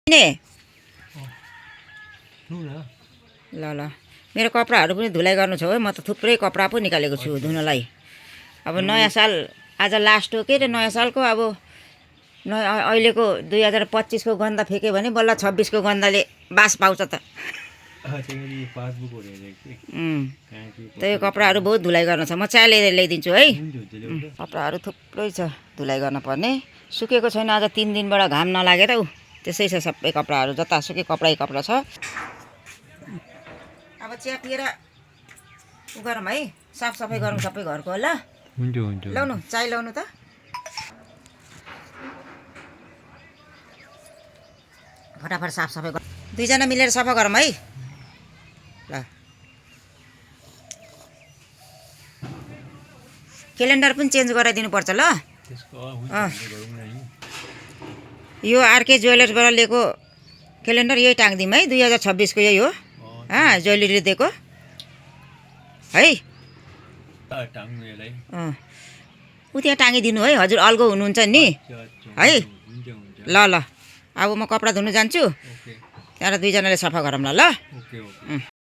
ने ल ल मेरो कपडाहरू पनि धुलाइ गर्नु छ है। म त थुप्रै कपडा पो निकालेको छु धुनलाई। अब नयाँ साल आज लास्ट हो के रे नयाँ सालको। अब अहिलेको 2025 को गन्दा फेक्यो भने बल्ल 26 को गन्दाले बास पाउँछ त। त्यही कपडाहरू बहुत धुलाइ गर्नु छ। म चाय लिएर ल्याइदिन्छु है। कपडाहरू थुप्रै छ धुलाइ गर्न पर्ने। सुकेको छैन आज 3 दिनबाट घाम नलागेर उ त्यसै छ सबै कपडाहरू जतासुकै कपडै कपडा छ। अब चिया पिएर उ गरौँ है। साफसफाइ गरौँ सबै घरको ल। हुन्छ हुन्छ ल्याउनु चाय ल्याउनु त। फटाफट साफसफाइ गर। दुईजना मिलेर सफा गरौँ है ल। क्यालेन्डर पनि चेन्ज गराइदिनु पर्छ ल। यो आरके ज्वेलर्सबाट लिएको क्यालेन्डर यही टाङ्दिउँ है। 2026 को यही हो ज्वेलरी दिएको है। उ त्यहाँ टाँगिदिनु है। हजुर अल्गो हुनुहुन्छ नि है। ल ल अब म कपडा धुनु जान्छु। त्यहाँबाट दुईजनाले सफा गरौँ ल।